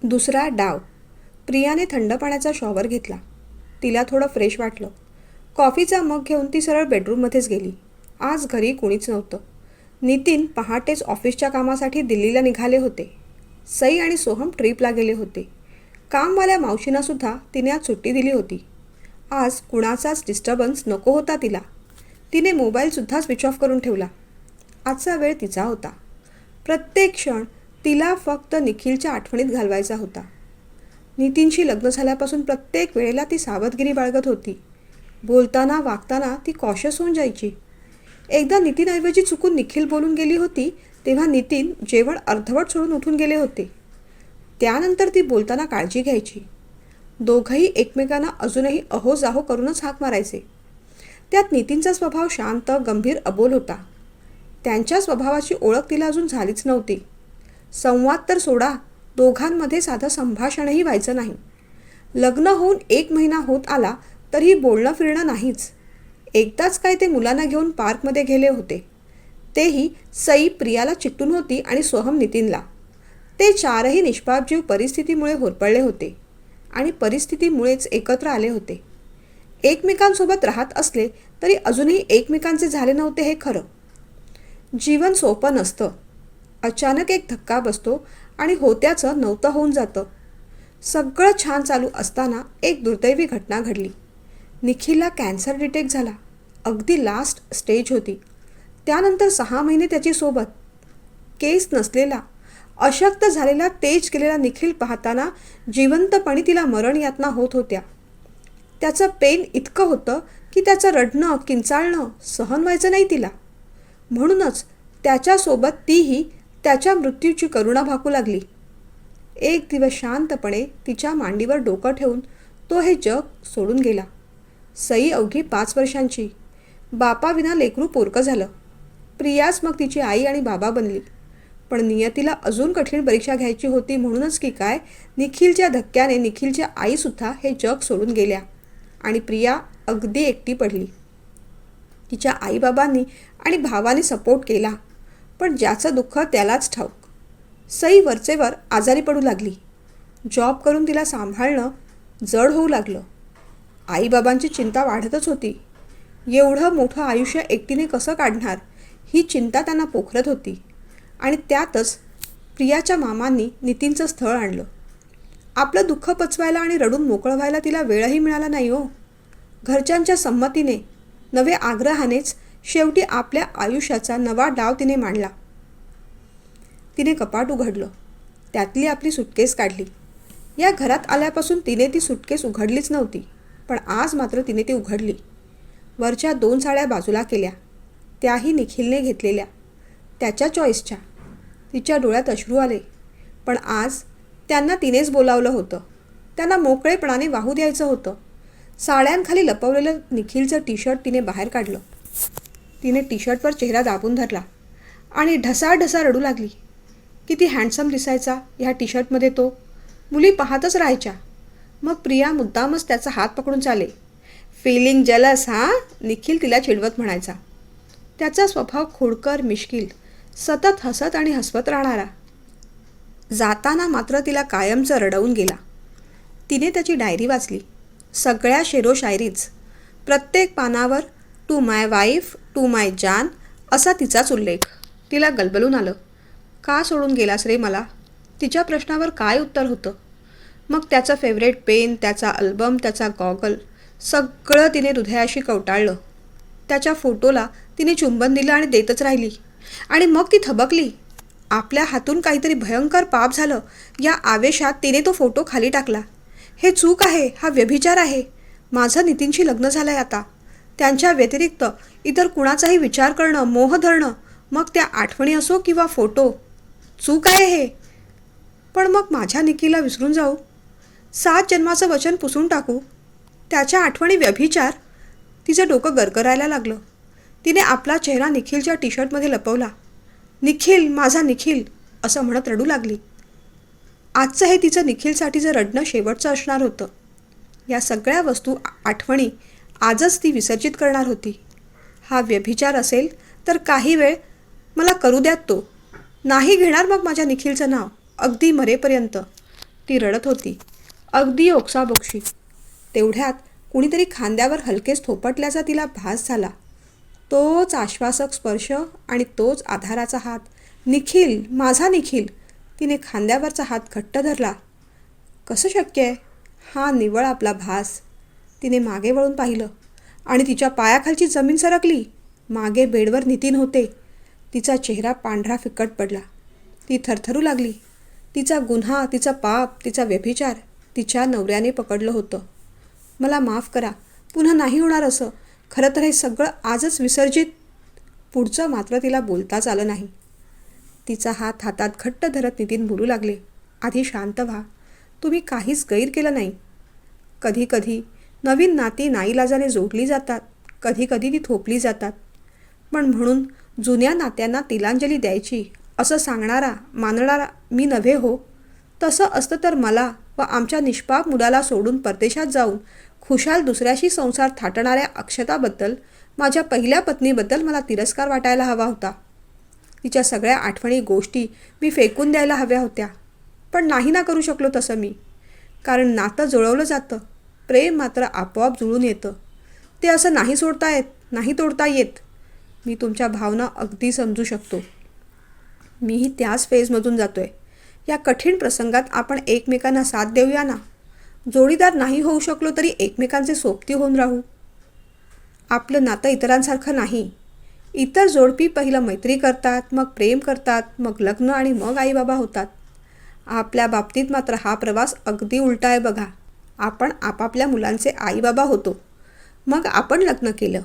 दुसरा डाव. प्रियाने थंड पाण्याचा शॉवर घेतला. तिला थोडं फ्रेश वाटलं. कॉफीचा मग घेऊन ती सरळ बेडरूममध्येच गेली. आज घरी कुणीच नव्हतं. नितीन पहाटेच ऑफिसच्या कामासाठी दिल्लीला निघाले होते. सई आणि सोहम ट्रीपला गेले होते. कामवाल्या मावशींनासुद्धा तिने आज सुट्टी दिली होती. आज कुणाचाच डिस्टर्बन्स नको होता तिला. तिने मोबाईलसुद्धा स्विच ऑफ करून ठेवला. आजचा वेळ तिचा होता. प्रत्येक क्षण तिला फक्त निखिलच्या आठवणीत घालवायचा होता. नितीनशी लग्न झाल्यापासून प्रत्येक वेळेला ती सावधगिरी बाळगत होती. बोलताना वागताना ती कॉशियस होऊन जायची. एकदा नितीनऐवजी चुकून निखिल बोलून गेली होती तेव्हा नितीन जेवण अर्धवट सोडून उठून गेले होते. त्यानंतर ती बोलताना काळजी घ्यायची. दोघंही एकमेकांना अजूनही अहोजाहो करूनच हाक मारायचे. त्यात नितीनचा स्वभाव शांत, गंभीर, अबोल होता. त्यांच्या स्वभावाची ओळख तिला अजून झालीच नव्हती. संवाद तर सोडा, दोघांमध्ये साधं संभाषणही व्हायचं नाही. लग्न होऊन 1 महिना होत आला तरीही बोलणं फिरणं नाहीच. एकदाच काय ते मुलांना घेऊन पार्कमध्ये गेले होते. तेही सई प्रियाला चिकटून होती आणि सोहम नितीनला. ते चारही निष्पाप जीव परिस्थितीमुळे होरपळले होते आणि परिस्थितीमुळेच एकत्र आले होते. एकमेकांसोबत राहत असले तरी अजूनही एकमेकांचे झाले नव्हते हे खरं. जीवन सोपं नसतं. अचानक एक धक्का बसतो आणि होत्याचं नव्हतं होऊन जातं. सगळं छान चालू असताना एक दुर्दैवी घटना घडली. निखिलला कॅन्सर डिटेक्ट झाला. अगदी लास्ट स्टेज होती. त्यानंतर 6 महिने त्याची सोबत. केस नसलेला, अशक्त झालेला, तेज केलेला निखिल पाहताना जिवंतपणी तिला मरण यातना होत होत्या. त्याचं पेन इतकं होतं की त्याचं रडणं, किंचाळणं सहन व्हायचं नाही तिला. म्हणूनच त्याच्यासोबत तीही त्याच्या मृत्यूची करुणा भाकू लागली. एक दिवस शांतपणे तिच्या मांडीवर डोकं ठेवून तो हे जग सोडून गेला. सई अवघी 5 वर्षांची. बापाविना लेकरू पोरकं झालं. प्रियाच मग तिची आई आणि बाबा बनली. पण नियतीला अजून कठीण परीक्षा घ्यायची होती म्हणूनच की काय, निखिलच्या धक्क्याने निखिलच्या आईसुद्धा हे जग सोडून गेल्या आणि प्रिया अगदी एकटी पडली. तिच्या आईबाबांनी आणि भावाने सपोर्ट केला, पण ज्याचं दुःख त्यालाच ठाऊक. सई वरचेवर आजारी पडू लागली. जॉब करून तिला सांभाळणं जड होऊ लागलं. आईबाबांची चिंता वाढतच होती. एवढं मोठं आयुष्य एकटीने कसं काढणार ही चिंता त्यांना पोखरत होती. आणि त्यातच प्रियाच्या मामांनी नितीनचं स्थळ आणलं. आपलं दुःख पचवायला आणि रडून मोकळं व्हायला तिला वेळही मिळाला नाही हो. घरच्यांच्या संमतीने, नवे आग्रहानेच शेवटी आपल्या आयुष्याचा नवा डाव तिने मांडला. तिने कपाट उघडलं. त्यातली आपली सुटकेस काढली. या घरात आल्यापासून तिने ती सुटकेस उघडलीच नव्हती, पण आज मात्र तिने ती उघडली. वरच्या 2 साड्या बाजूला केल्या, त्याही निखिलने घेतलेल्या, त्याच्या चॉईसच्या. तिच्या डोळ्यात अश्रू आले. पण आज त्यांना तिनेच बोलावलं होतं. त्यांना मोकळेपणाने वाहू द्यायचं होतं. साड्यांखाली लपवलेलं निखिलचं टी-शर्ट तिने बाहेर काढलं. तिने टी-शर्टवर चेहरा दाबून धरला आणि ढसाढसा रडू लागली. किती हँडसम दिसायचा ह्या टी-शर्टमध्ये तो. मुली पाहतच राहायच्या. मग प्रिया मुद्दामच त्याचा हात पकडून चाले. फिलिंग जेलस हां, निखिल तिला चिडवत म्हणायचा. त्याचा स्वभाव खोडकर, मिश्किल, सतत हसत आणि हसवत राहणारा. जाताना मात्र तिला कायमचं रडवून गेला. तिने त्याची डायरी वाचली. सगळ्या शेरोशायरीच. प्रत्येक पानावर टू माय वाईफ, टू माय जान असा तिचाच उल्लेख. तिला गलबलून आलं. का सोडून गेलास रे मला? तिच्या प्रश्नावर काय उत्तर होतं? मग त्याचं फेवरेट पेन, त्याचा अल्बम, त्याचा गॉगल, सगळं तिने हृदयाशी कवटाळलं. त्याच्या फोटोला तिने चुंबन दिलं आणि देतच राहिली. आणि मग ती थबकली. आपल्या हातून काहीतरी भयंकर पाप झालं या आवेशात तिने तो फोटो खाली टाकला. हे चूक आहे, हा व्यभिचार आहे. माझं नितीनशी लग्न झालं आहे आता. त्यांच्या व्यतिरिक्त इतर कुणाचाही विचार करणं, मोह धरणं, मग त्या आठवणी असो किंवा फोटो, चूक आहे हे. पण मग माझ्या निकीला विसरून जाऊ? 7 जन्माचं वचन पुसून टाकू? त्याच्या आठवणी व्यभिचार? तिचं डोकं गरगरायला लागलं. तिने आपला चेहरा निखिलच्या टी-शर्टमध्ये लपवला. निखिल, माझा निखिल असं म्हणत रडू लागली. आजचं हे तिचं निखिलसाठीचं रडणं शेवटचं असणार होतं. या सगळ्या वस्तू, आठवणी आजच ती विसर्जित करणार होती. हा व्यभिचार असेल तर काही वेळ मला करू द्यात तो. नाही घेणार मग माझ्या निखिलचं नाव, अगदी मरेपर्यंत. ती रडत होती, अगदी ओक्साबोक्शी. तेवढ्यात कुणीतरी खांद्यावर हलकेच थोपटल्याचा तिला भास झाला. तोच आश्वासक स्पर्श आणि तोच आधाराचा हात. निखिल, माझा निखिल. तिने खांद्यावरचा हात घट्ट धरला. कसं शक्य आहे? हा निव्वळ आपला भास. तिने मागे वळून पाहिलं आणि तिच्या पायाखालची जमीन सरकली. मागे बेडवर नितीन होते. तिचा चेहरा पांढरा फिकट पडला. ती थरथरू लागली. तिचा गुन्हा, तिचा पाप, तिचा व्यभिचार तिच्या नवऱ्याने पकडलं होतं. मला माफ करा, पुन्हा नाही होणार असं. खरं तर हे सगळं आजच विसर्जित. पुढचं मात्र तिला बोलताच आलं नाही. तिचा हात हातात घट्ट धरत नितीन बोलू लागले, आधी शांत व्हा. तुम्ही काहीच गैर केलं नाही. कधी कधी नवीन नाती नाईलाजाने जोडली जातात, कधी कधी ती थोपली जातात. पण म्हणून जुन्या नात्यांना तिलांजली द्यायची असं सांगणारा, मानणारा मी नव्हे हो. तसं असतं तर मला व आमच्या निष्पाप मुलाला सोडून परदेशात जाऊन खुशाल दुसऱ्याशी संसार थाटणाऱ्या अक्षताबद्दल, माझ्या पहिल्या पत्नीबद्दल मला तिरस्कार वाटायला हवा होता. तिच्या सगळ्या आठवणी, गोष्टी मी फेकून द्यायला हव्या होत्या. पण नाही ना करू शकलो तसं मी. कारण नातं जुळवलं जातं, प्रेम मात्र आपोआप जुळून येतं. ते असं नाही सोडता येत, नाही तोडता येत. मी तुमच्या भावना अगदी समजू शकतो. मीही त्याच फेजमधून जातोय. या कठीण प्रसंगात आपण एकमेकांना साथ देऊया ना. जोडीदार नाही होऊ शकलो तरी एकमेकांचे सोबती होऊन राहू. आपलं नातं इतरांसारखं नाही. इतर जोडपी पहिलं मैत्री करतात, मग प्रेम करतात, मग लग्न आणि मग आईबाबा होतात. आपल्या बाबतीत मात्र हा प्रवास अगदी उलटा आहे बघा. आपण आपापल्या मुलांचे आईबाबा होतो, मग आपण लग्न केलं.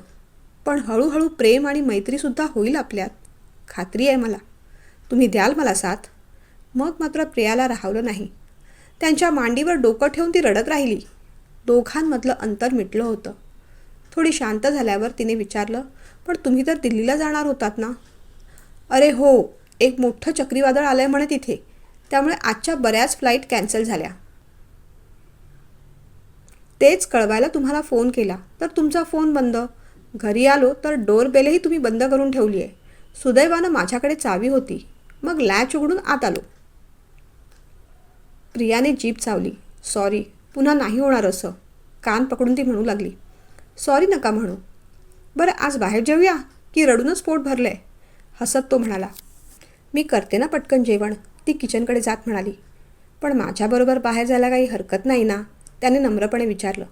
पण हळूहळू प्रेम आणि मैत्रीसुद्धा होईल आपल्यात. खात्री आहे मला. तुम्ही द्याल मला साथ. मग मात्र प्रियाला राहवलं नाही. त्यांच्या मांडीवर डोकं ठेवून ती रडत राहिली. दोघांमधलं अंतर मिटलं होतं. थोडी शांत झाल्यावर तिने विचारलं, पण तुम्ही तर दिल्लीला जाणार होतात ना? अरे हो, एक मोठं चक्रीवादळ आलंय म्हणे तिथे. त्यामुळे आजच्या बऱ्याच फ्लाईट कॅन्सल झाल्या. तेच कळवायला तुम्हाला फोन केला तर तुमचा फोन बंद. घरी आलो तर डोअरबेलही तुम्ही बंद करून ठेवली आहे. सुदैवानं माझ्याकडे चावी होती. मग लॅच उघडून आत आलो. प्रियाने जीभ चावली. सॉरी, पुन्हा नाही होणार असं. कान पकडून ती म्हणू लागली. सॉरी नका म्हणू. बरं आज बाहेर जेऊया की रडूनच पोट भरलंय? हसत तो म्हणाला. मी करते ना पटकन जेवण, ती किचनकडे जात म्हणाली. पण माझ्याबरोबर बाहेर जायला काही हरकत नाही ना? त्याने नम्रपणे विचारलं.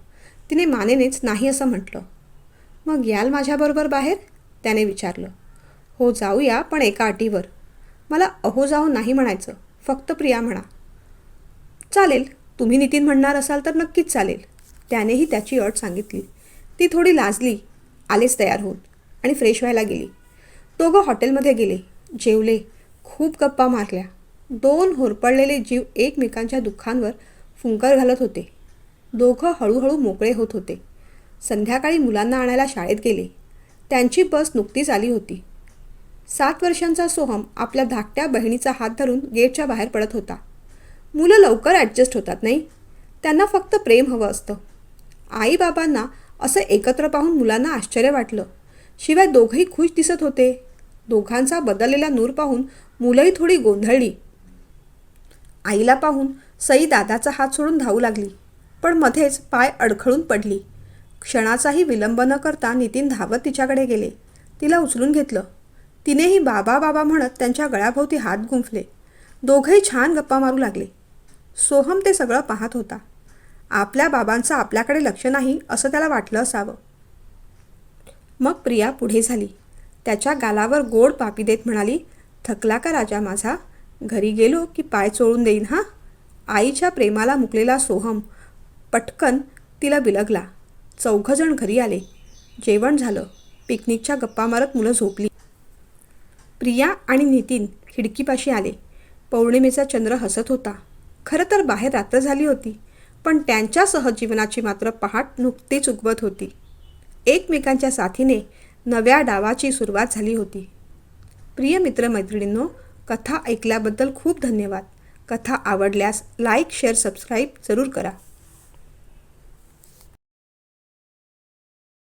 तिने मानेनेच नाही असं म्हटलं. मग याल माझ्याबरोबर बाहेर? त्याने विचारलं. हो जाऊया, पण एका अटीवर. मला अहो जाऊ नाही म्हणायचं, फक्त प्रिया म्हणा. चालेल, तुम्ही नितीन म्हणणार असाल तर नक्कीच चालेल. त्यानेही त्याची अट सांगितली. ती थोडी लाजली, आलेच तयार होऊन, आणि फ्रेश व्हायला गेली. दोघं हॉटेलमध्ये गेले, जेवले, खूप गप्पा मारल्या. दोन होरपळलेले जीव एकमेकांच्या दुःखांवर फुंकर घालत होते. दोघं हळूहळू मोकळे होत होते. संध्याकाळी मुलांना आणायला शाळेत गेले. त्यांची बस नुकतीच आली होती. 7 वर्षांचा सोहम आपल्या धाकट्या बहिणीचा हात धरून गेटच्या बाहेर पडत होता. मुलं लवकर ॲडजस्ट होतात नाही? त्यांना फक्त प्रेम हवं असतं. आईबाबांना असं एकत्र पाहून मुलांना आश्चर्य वाटलं. शिवाय दोघंही खुश दिसत होते. दोघांचा बदललेला नूर पाहून मुलंही थोडी गोंधळली. आईला पाहून सई दादाचा हात सोडून धावू लागली, पण मध्येच पाय अडखळून पडली. क्षणाचाही विलंब न करता नितीन धावत तिच्याकडे गेले. तिला उचलून घेतलं. तिनेही बाबा बाबा म्हणत त्यांच्या गळ्याभोवती हात गुंफले. दोघंही छान गप्पा मारू लागले. सोहम ते सगळं पाहत होता. आपल्या बाबांचं आपल्याकडे लक्ष नाही असं त्याला वाटलं असावं. मग प्रिया पुढे झाली. त्याच्या गालावर गोड पापी देत म्हणाली, थकला का राजा माझा? घरी गेलो की पाय चोळून देईन हां. आईच्या प्रेमाला मुकलेला सोहम पटकन तिला बिलगला. 4 जण घरी आले. जेवण झालं. पिकनिकच्या गप्पा मारत मुलं झोपली. प्रिया आणि नितीन खिडकीपाशी आले. पौर्णिमेचा चंद्र हसत होता. खरं तर बाहेर रात्र झाली होती, पण त्यांच्या सहजीवनाची मात्र पहाट नुकतीच उगवत होती. एकमेकांच्या साथीने नव्या डावाची सुरुवात झाली होती. प्रिय मित्रमैत्रिणींनो, कथा ऐकल्याबद्दल खूप धन्यवाद. कथा आवडल्यास लाईक, शेअर, सबस्क्राईब जरूर करा.